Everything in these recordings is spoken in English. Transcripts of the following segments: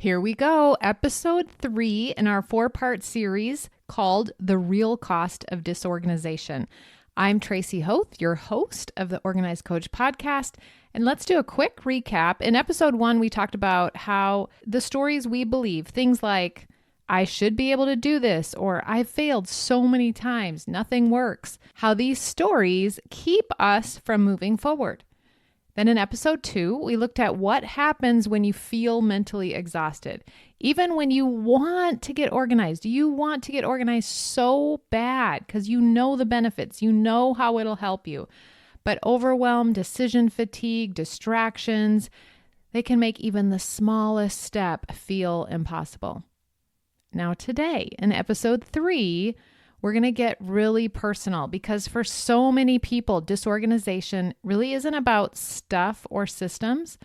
Here we go, episode 3 in our 4-part series called The Real Cost of Disorganization. I'm Tracy Hoth, your host of the Organized Coach podcast, and let's do a quick recap. In episode 1, we talked about how the stories we believe, things like, I should be able to do this, or I've failed so many times, nothing works, how these stories keep us from moving forward. Then in episode 2, we looked at what happens when you feel mentally exhausted. Even when you want to get organized, so bad because you know the benefits, you know how it'll help you. But overwhelm, decision fatigue, distractions, they can make even the smallest step feel impossible. Now today, in episode 3, we're going to get really personal because for so many people, disorganization really isn't about stuff or systems.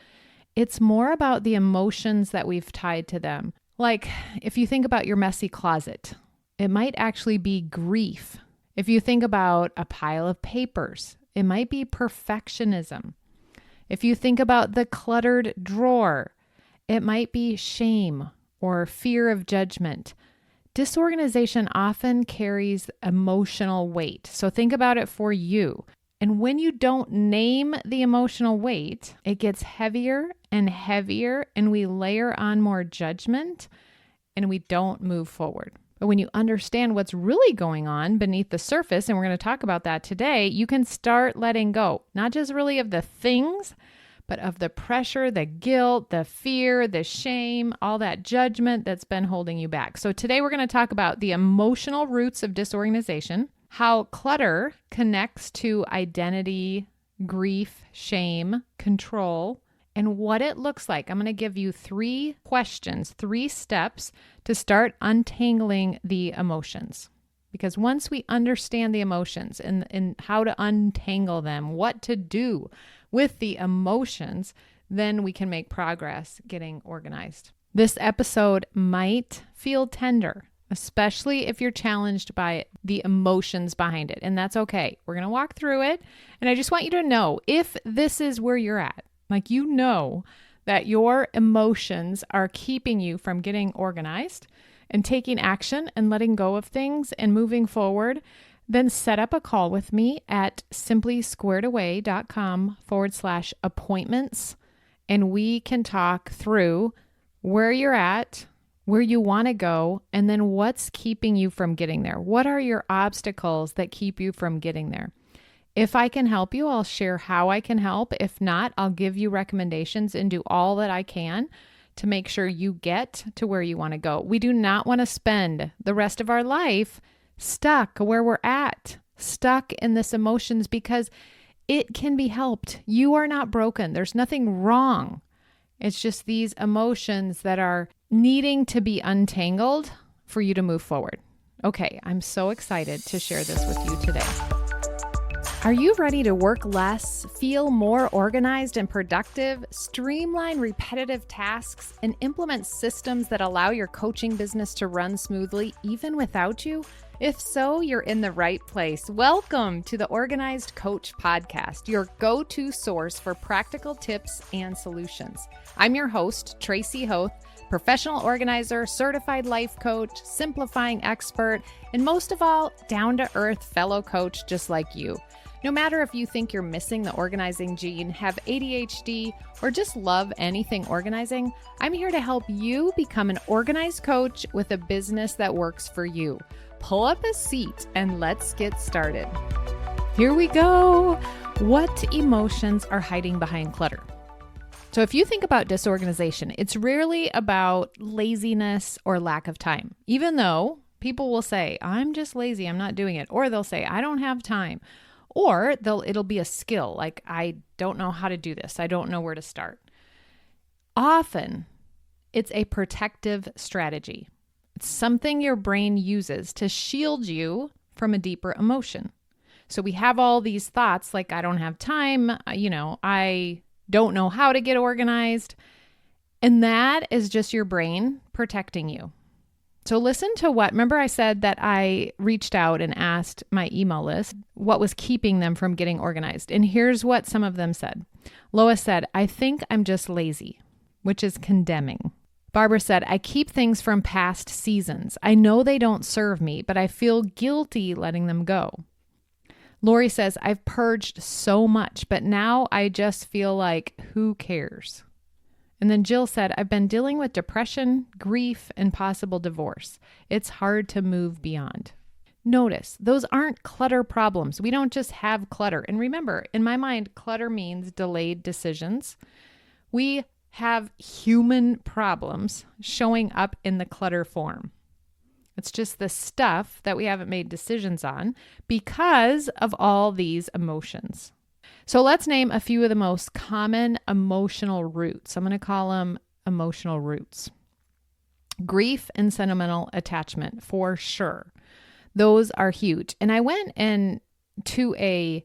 It's more about the emotions that we've tied to them. Like if you think about your messy closet, it might actually be grief. If you think about a pile of papers, it might be perfectionism. If you think about the cluttered drawer, it might be shame or fear of judgment. Disorganization often carries emotional weight. So think about it for you. And when you don't name the emotional weight, it gets heavier and heavier, and we layer on more judgment and we don't move forward. But when you understand what's really going on beneath the surface, and we're going to talk about that today, you can start letting go, not just really of the things, but of the pressure, the guilt, the fear, the shame, all that judgment that's been holding you back. So today we're going to talk about the emotional roots of disorganization, how clutter connects to identity, grief, shame, control, and what it looks like. I'm going to give you 3 questions, 3 steps to start untangling the emotions. Because once we understand the emotions and how to untangle them, what to do with the emotions, then we can make progress getting organized. This episode might feel tender, especially if you're challenged by the emotions behind it. And that's okay. We're going to walk through it. And I just want you to know if this is where you're at, like you know that your emotions are keeping you from getting organized and taking action and letting go of things and moving forward, then set up a call with me at simplysquaredaway.com/appointments. And we can talk through where you're at, where you want to go, and then what's keeping you from getting there. What are your obstacles that keep you from getting there? If I can help you, I'll share how I can help. If not, I'll give you recommendations and do all that I can to make sure you get to where you want to go. We do not want to spend the rest of our life stuck where we're at, stuck in this emotions, because it can be helped. You are not broken. There's nothing wrong. It's just these emotions that are needing to be untangled for you to move forward. Okay, I'm so excited to share this with you today. Are you ready to work less, feel more organized and productive, streamline repetitive tasks, and implement systems that allow your coaching business to run smoothly even without you? If so, you're in the right place. Welcome to the Organized Coach podcast, your go-to source for practical tips and solutions. I'm your host, Tracy Hoth, professional organizer, certified life coach, simplifying expert, and most of all, down-to-earth fellow coach just like you. No matter if you think you're missing the organizing gene, have ADHD, or just love anything organizing, I'm here to help you become an organized coach with a business that works for you. Pull up a seat and let's get started. Here we go. What emotions are hiding behind clutter? So if you think about disorganization, it's rarely about laziness or lack of time, even though people will say, I'm just lazy, I'm not doing it. Or they'll say, I don't have time. Or it'll be a skill, like I don't know how to do this. I don't know where to start. Often, it's a protective strategy. It's something your brain uses to shield you from a deeper emotion. So we have all these thoughts like, I don't have time, I don't know how to get organized. And that is just your brain protecting you. So listen to remember I said that I reached out and asked my email list what was keeping them from getting organized. And here's what some of them said. Lois said, I think I'm just lazy, which is condemning. Barbara said, I keep things from past seasons. I know they don't serve me, but I feel guilty letting them go. Lori says, I've purged so much, but now I just feel like, who cares? And then Jill said, I've been dealing with depression, grief, and possible divorce. It's hard to move beyond. Notice, those aren't clutter problems. We don't just have clutter. And remember, in my mind, clutter means delayed decisions. We have human problems showing up in the clutter form. It's just the stuff that we haven't made decisions on because of all these emotions. So let's name a few of the most common emotional roots. I'm going to call them emotional roots. Grief and sentimental attachment, for sure. Those are huge. And I went to a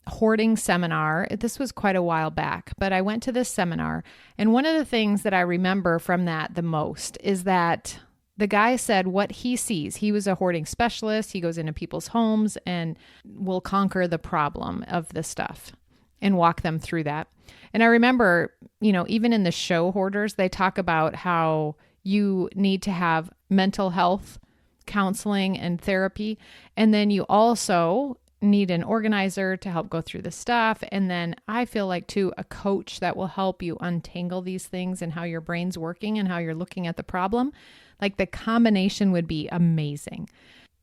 hoarding seminar. This was quite a while back, but I went to this seminar. And one of the things that I remember from that the most is that the guy said what he sees. He was a hoarding specialist. He goes into people's homes and will conquer the problem of the stuff and walk them through that. And I remember, even in the show Hoarders, they talk about how you need to have mental health counseling and therapy. And then you also need an organizer to help go through the stuff. And then I feel like too, a coach that will help you untangle these things and how your brain's working and how you're looking at the problem. Like the combination would be amazing.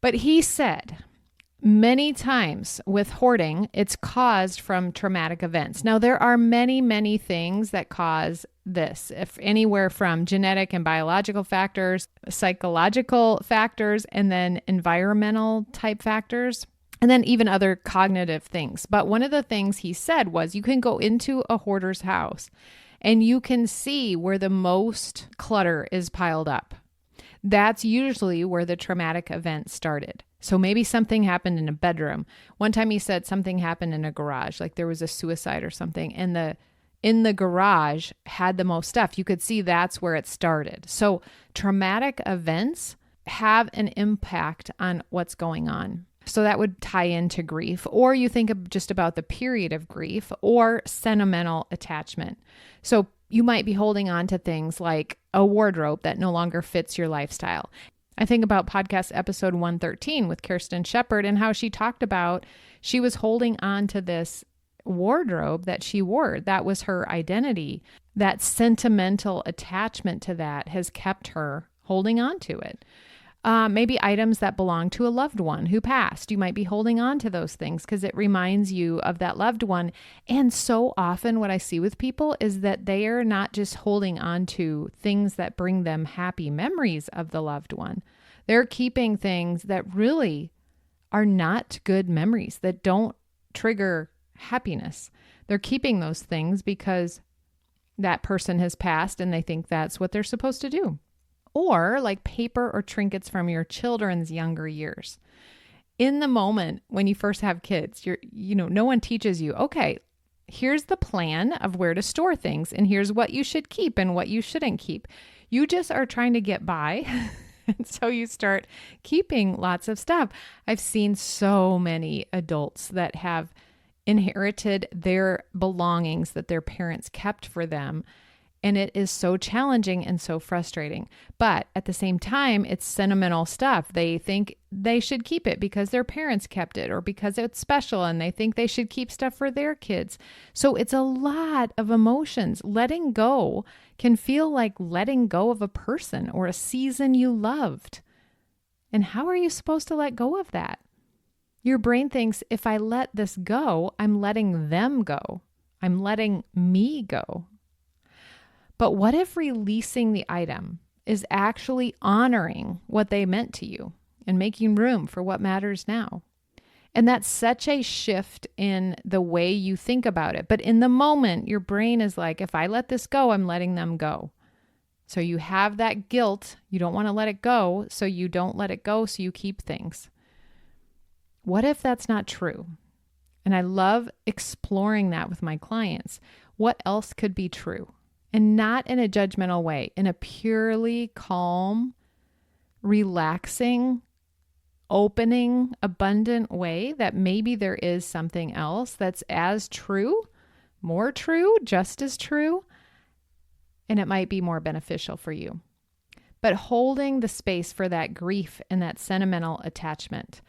But he said many times with hoarding, it's caused from traumatic events. Now there are many, many things that cause this, if anywhere from genetic and biological factors, psychological factors, and then environmental type factors. And then even other cognitive things. But one of the things he said was you can go into a hoarder's house and you can see where the most clutter is piled up. That's usually where the traumatic event started. So maybe something happened in a bedroom. One time he said something happened in a garage, like there was a suicide or something. And in the garage had the most stuff. You could see that's where it started. So traumatic events have an impact on what's going on. So that would tie into grief, or you think of just about the period of grief or sentimental attachment. So you might be holding on to things like a wardrobe that no longer fits your lifestyle. I think about podcast episode 113 with Kirsten Shepard and how she talked about she was holding on to this wardrobe that she wore. That was her identity. That sentimental attachment to that has kept her holding on to it. Maybe items that belong to a loved one who passed. You might be holding on to those things because it reminds you of that loved one. And so often what I see with people is that they are not just holding on to things that bring them happy memories of the loved one. They're keeping things that really are not good memories, that don't trigger happiness. They're keeping those things because that person has passed and they think that's what they're supposed to do. Or like paper or trinkets from your children's younger years. In the moment when you first have kids, no one teaches you, okay, here's the plan of where to store things and here's what you should keep and what you shouldn't keep. You just are trying to get by. And so you start keeping lots of stuff. I've seen so many adults that have inherited their belongings that their parents kept for them. And it is so challenging and so frustrating. But at the same time, it's sentimental stuff. They think they should keep it because their parents kept it or because it's special and they think they should keep stuff for their kids. So it's a lot of emotions. Letting go can feel like letting go of a person or a season you loved. And how are you supposed to let go of that? Your brain thinks, if I let this go, I'm letting them go. I'm letting me go. But what if releasing the item is actually honoring what they meant to you and making room for what matters now? And that's such a shift in the way you think about it. But in the moment, your brain is like, if I let this go, I'm letting them go. So you have that guilt. You don't want to let it go. So you don't let it go. So you keep things. What if that's not true? And I love exploring that with my clients. What else could be true? And not in a judgmental way, in a purely calm, relaxing, opening, abundant way that maybe there is something else that's as true, more true, just as true. and it might be more beneficial for you. But holding the space for that grief and that sentimental attachment.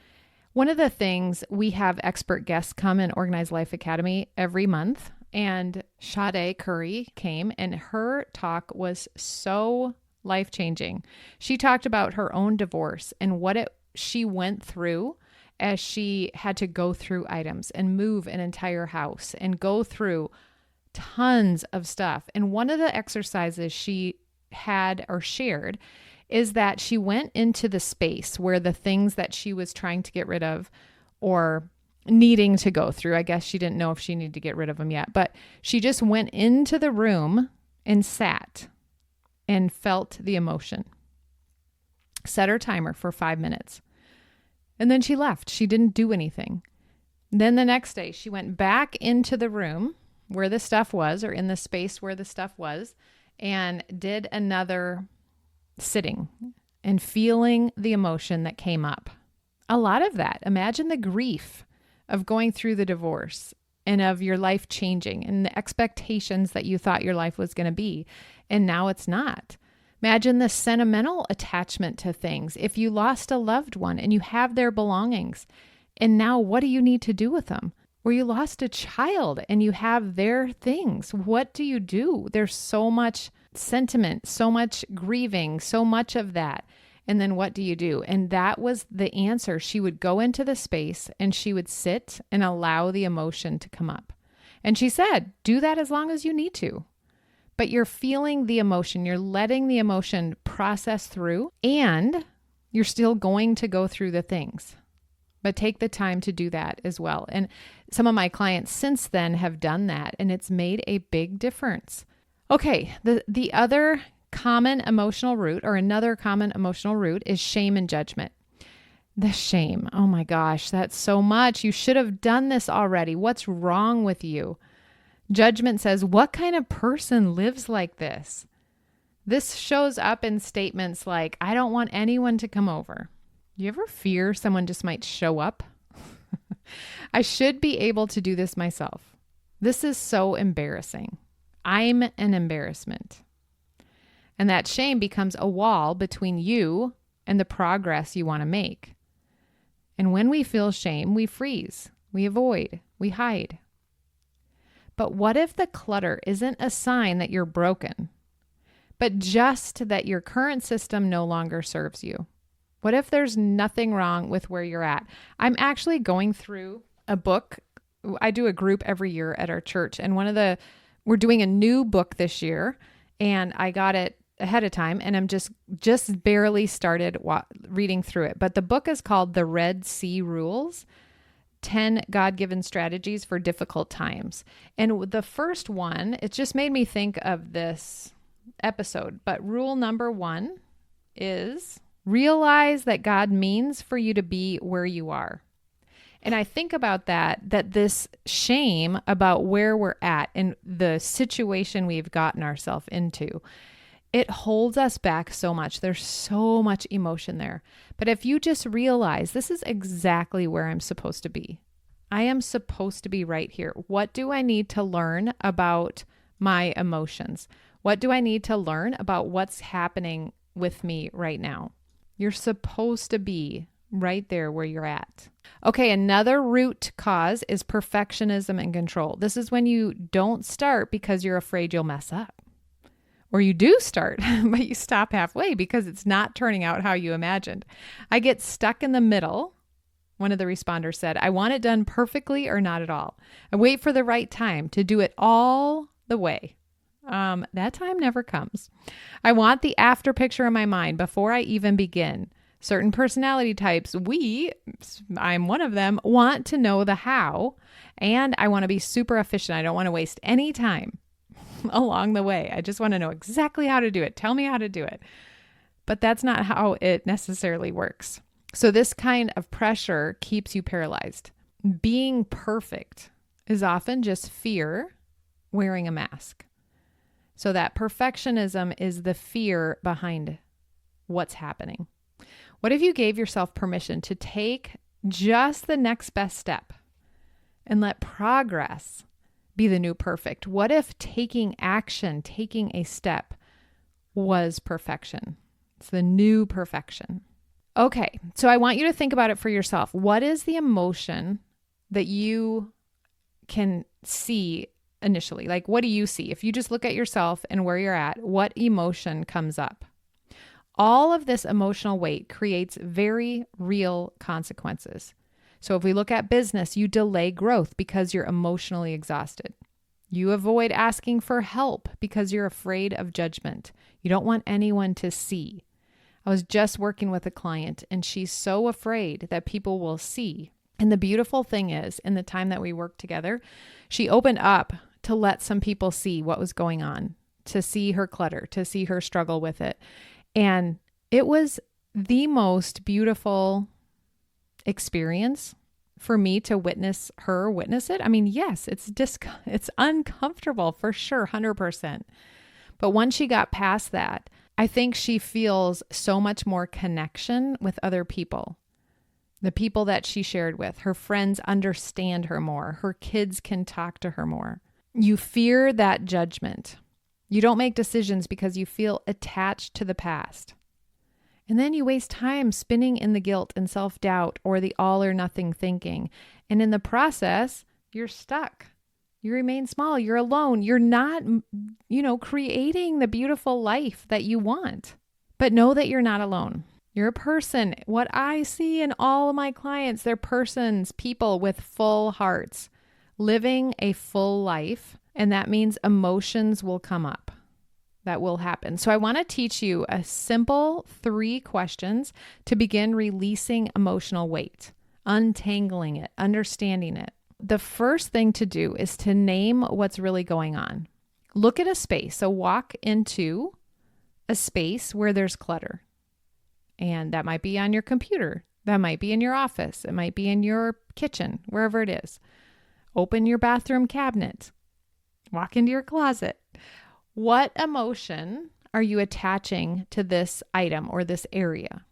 One of the things, we have expert guests come in Organized Life Academy every month, and Sade Curry came, and her talk was so life-changing. She talked about her own divorce and what she went through as she had to go through items and move an entire house and go through tons of stuff. And one of the exercises she had or shared is that she went into the space where the things that she was trying to get rid of or needing to go through, I guess she didn't know if she needed to get rid of them yet, but she just went into the room and sat and felt the emotion. Set her timer for 5 minutes. And then she left. She didn't do anything. Then the next day, she went back into the room where the stuff was, or in the space where the stuff was, and did another sitting and feeling the emotion that came up. A lot of that. Imagine the grief of going through the divorce and of your life changing and the expectations that you thought your life was going to be, and now it's not. Imagine the sentimental attachment to things. If you lost a loved one and you have their belongings, and now what do you need to do with them? Or you lost a child and you have their things. What do you do? There's so much sentiment, so much grieving, so much of that. And then what do you do? And that was the answer. She would go into the space and she would sit and allow the emotion to come up. And she said, do that as long as you need to. But you're feeling the emotion, you're letting the emotion process through, and you're still going to go through the things. But take the time to do that as well. And some of my clients since then have done that, and it's made a big difference. Okay, the other common emotional root, or another common emotional root, is shame and judgment. The shame. Oh my gosh, that's so much. You should have done this already. What's wrong with you? Judgment says, what kind of person lives like this? This shows up in statements like, I don't want anyone to come over. You ever fear someone just might show up? I should be able to do this myself. This is so embarrassing. I'm an embarrassment. And that shame becomes a wall between you and the progress you want to make. And when we feel shame, we freeze, we avoid, we hide. But what if the clutter isn't a sign that you're broken, but just that your current system no longer serves you? What if there's nothing wrong with where you're at? I'm actually going through a book. I do a group every year at our church, and we're doing a new book this year, and I got it ahead of time, and I'm just barely started reading through it. But the book is called The Red Sea Rules, 10 God-given strategies for difficult times. And the first one, it just made me think of this episode. But rule number 1 is realize that God means for you to be where you are. And I think about that this shame about where we're at and the situation we've gotten ourselves into, it holds us back so much. There's so much emotion there. But if you just realize this is exactly where I'm supposed to be. I am supposed to be right here. What do I need to learn about my emotions? What do I need to learn about what's happening with me right now? You're supposed to be right there where you're at. Okay, another root cause is perfectionism and control. This is when you don't start because you're afraid you'll mess up. Or you do start, but you stop halfway because it's not turning out how you imagined. I get stuck in the middle. One of the responders said, I want it done perfectly or not at all. I wait for the right time to do it all the way. That time never comes. I want the after picture in my mind before I even begin. Certain personality types, I'm one of them, want to know the how, and I want to be super efficient. I don't want to waste any time along the way. I just want to know exactly how to do it. Tell me how to do it. But that's not how it necessarily works. So this kind of pressure keeps you paralyzed. Being perfect is often just fear wearing a mask. So that perfectionism is the fear behind what's happening. What if you gave yourself permission to take just the next best step and let progress be the new perfect? What if taking action, taking a step was perfection? It's the new perfection. Okay, so I want you to think about it for yourself. What is the emotion that you can see initially? Like, what do you see? If you just look at yourself and where you're at, what emotion comes up? All of this emotional weight creates very real consequences. So if we look at business, you delay growth because you're emotionally exhausted. You avoid asking for help because you're afraid of judgment. You don't want anyone to see. I was just working with a client and she's so afraid that people will see. And the beautiful thing is, in the time that we worked together, she opened up to let some people see what was going on, to see her clutter, to see her struggle with it. And it was the most beautiful experience for me to witness her witness it. I mean, yes, it's uncomfortable for sure, 100%. But once she got past that, I think she feels so much more connection with other people. The people that she shared with, her friends understand her more. Her kids can talk to her more. You fear that judgment. You don't make decisions because you feel attached to the past. And then you waste time spinning in the guilt and self-doubt or the all or nothing thinking. And in the process, you're stuck. You remain small. You're alone. You're not, creating the beautiful life that you want. But know that you're not alone. You're a person. What I see in all of my clients, they're persons, people with full hearts, living a full life. And that means emotions will come up. That will happen. So I want to teach you a simple 3 questions to begin releasing emotional weight, untangling it, understanding it. The first thing to do is to name what's really going on. Look at a space. So walk into a space where there's clutter. And that might be on your computer. That might be in your office. It might be in your kitchen, wherever it is. Open your bathroom cabinet. Walk into your closet. What emotion are you attaching to this item or this area?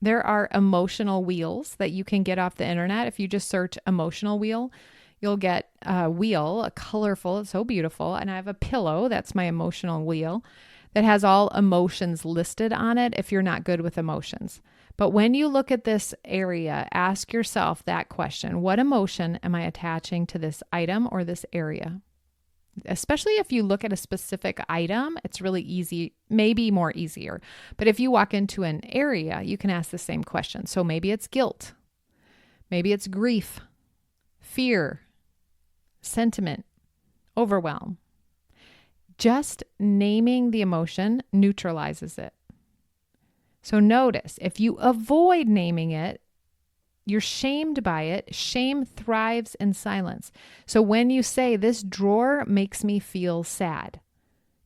There are emotional wheels that you can get off the internet. If you just search emotional wheel, you'll get a wheel, a colorful, it's so beautiful. And I have a pillow, that's my emotional wheel, that has all emotions listed on it if you're not good with emotions. But when you look at this area, ask yourself that question: what emotion am I attaching to this item or this area? Especially if you look at a specific item, it's really easy, maybe more easier. But if you walk into an area, you can ask the same question. So maybe it's guilt. Maybe it's grief, fear, sentiment, overwhelm. Just naming the emotion neutralizes it. So notice, if you avoid naming it, you're shamed by it. Shame thrives in silence. So when you say, this drawer makes me feel sad,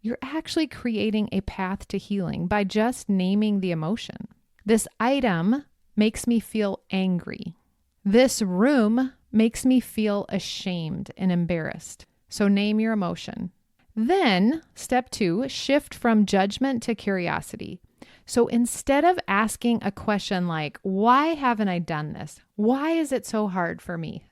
you're actually creating a path to healing by just naming the emotion. This item makes me feel angry. This room makes me feel ashamed and embarrassed. So name your emotion. Then, step 2, shift from judgment to curiosity. So instead of asking a question like, why haven't I done this? Why is it so hard for me?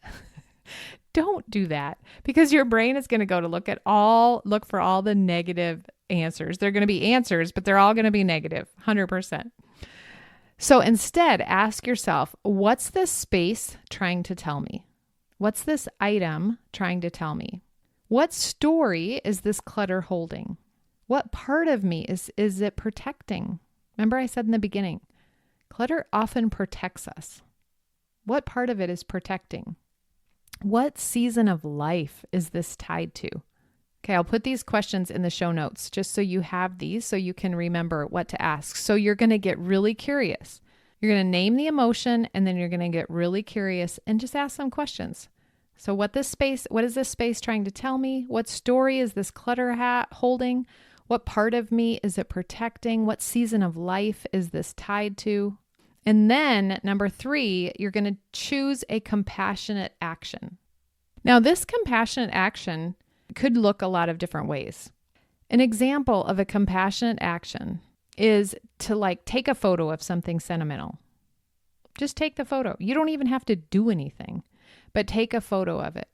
Don't do that, because your brain is going to go to look for all the negative answers. They're going to be answers, but they're all going to be negative, 100%. So instead, ask yourself, what's this space trying to tell me? What's this item trying to tell me? What story is this clutter holding? What part of me is it protecting? Remember I said in the beginning, clutter often protects us. What part of it is protecting? What season of life is this tied to? Okay, I'll put these questions in the show notes just so you have these so you can remember what to ask. So you're going to get really curious. You're going to name the emotion and then you're going to get really curious and just ask some questions. So what is this space trying to tell me? What story is this clutter holding? What part of me is it protecting? What season of life is this tied to? And then number 3, you're going to choose a compassionate action. Now, this compassionate action could look a lot of different ways. An example of a compassionate action is to take a photo of something sentimental. Just take the photo. You don't even have to do anything, but take a photo of it.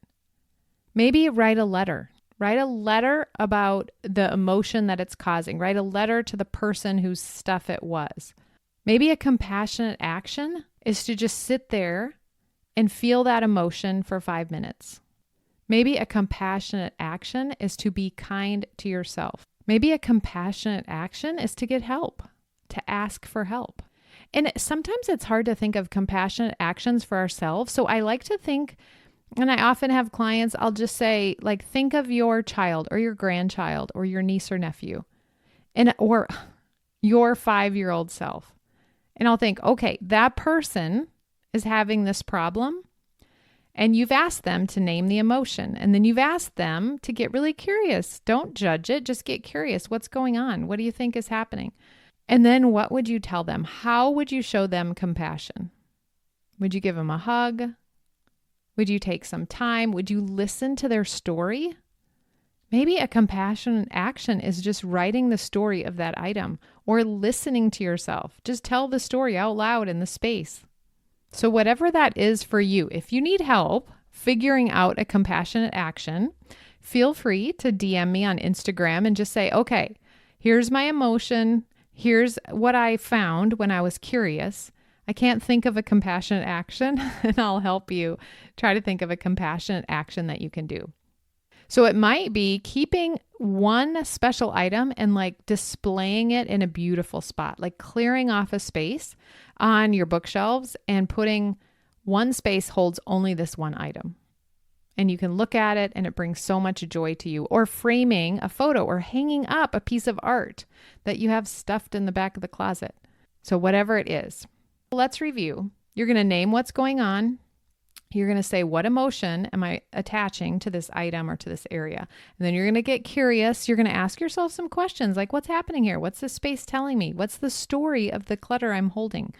Maybe write a letter. Write a letter about the emotion that it's causing. Write a letter to the person whose stuff it was. Maybe a compassionate action is to just sit there and feel that emotion for 5 minutes. Maybe a compassionate action is to be kind to yourself. Maybe a compassionate action is to get help, to ask for help. And sometimes it's hard to think of compassionate actions for ourselves. So I like to think, and I often have clients, I'll just say, like, think of your child or your grandchild or your niece or nephew or your 5-year-old self. And I'll think, okay, that person is having this problem. And you've asked them to name the emotion. And then you've asked them to get really curious. Don't judge it. Just get curious. What's going on? What do you think is happening? And then what would you tell them? How would you show them compassion? Would you give them a hug? Would you take some time? Would you listen to their story? Maybe a compassionate action is just writing the story of that item or listening to yourself. Just tell the story out loud in the space. So whatever that is for you, if you need help figuring out a compassionate action, feel free to DM me on Instagram and just say, okay, here's my emotion. Here's what I found when I was curious. I can't think of a compassionate action, and I'll help you try to think of a compassionate action that you can do. So it might be keeping one special item and like displaying it in a beautiful spot, like clearing off a space on your bookshelves and putting one space holds only this one item. And you can look at it and it brings so much joy to you. Or framing a photo or hanging up a piece of art that you have stuffed in the back of the closet. So whatever it is, let's review. You're going to name what's going on. You're going to say, what emotion am I attaching to this item or to this area? And then you're going to get curious. You're going to ask yourself some questions like, what's happening here? What's this space telling me? What's the story of the clutter I'm holding?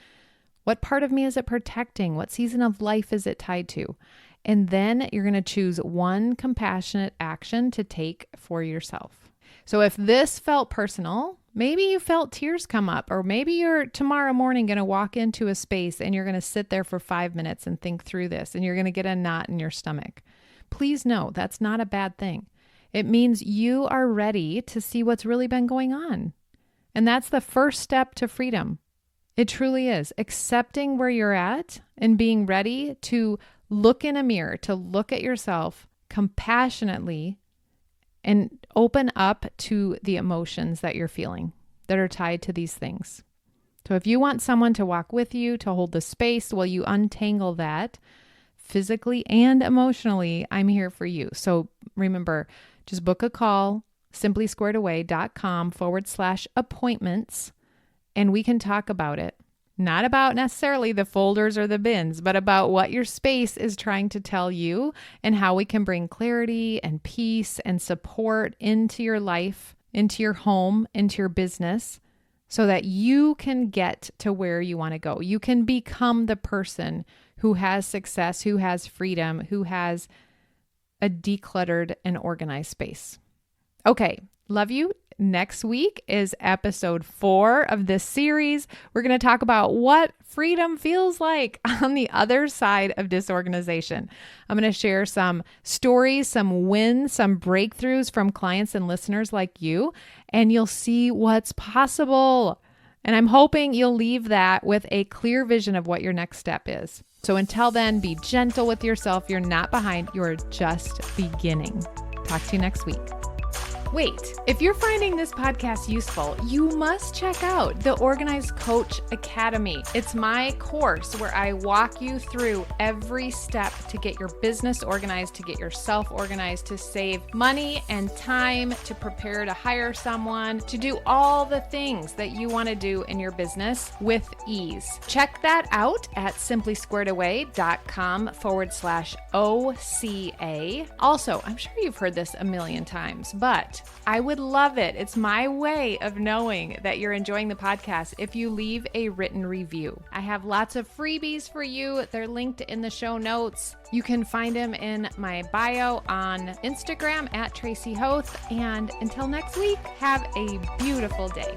What part of me is it protecting? What season of life is it tied to? And then you're going to choose one compassionate action to take for yourself. So if this felt personal, maybe you felt tears come up, or maybe you're tomorrow morning going to walk into a space and you're going to sit there for 5 minutes and think through this, and you're going to get a knot in your stomach. Please know that's not a bad thing. It means you are ready to see what's really been going on. And that's the first step to freedom. It truly is. Accepting where you're at and being ready to look in a mirror, to look at yourself compassionately and open up to the emotions that you're feeling that are tied to these things. So if you want someone to walk with you, to hold the space while you untangle that physically and emotionally, I'm here for you. So remember, just book a call, simplysquaredaway.com/appointments, and we can talk about it. Not about necessarily the folders or the bins, but about what your space is trying to tell you and how we can bring clarity and peace and support into your life, into your home, into your business, so that you can get to where you want to go. You can become the person who has success, who has freedom, who has a decluttered and organized space. Okay, love you. Next week is episode 4 of this series. We're going to talk about what freedom feels like on the other side of disorganization. I'm going to share some stories, some wins, some breakthroughs from clients and listeners like you, and you'll see what's possible. And I'm hoping you'll leave that with a clear vision of what your next step is. So until then, be gentle with yourself. You're not behind. You're just beginning. Talk to you next week. Wait, if you're finding this podcast useful, you must check out the Organized Coach Academy. It's my course where I walk you through every step to get your business organized, to get yourself organized, to save money and time, to prepare to hire someone, to do all the things that you want to do in your business with ease. Check that out at simplysquaredaway.com/OCA. Also, I'm sure you've heard this a million times, but I would love it. It's my way of knowing that you're enjoying the podcast if you leave a written review. I have lots of freebies for you. They're linked in the show notes. You can find them in my bio on Instagram at Tracy Hoth. And until next week, have a beautiful day.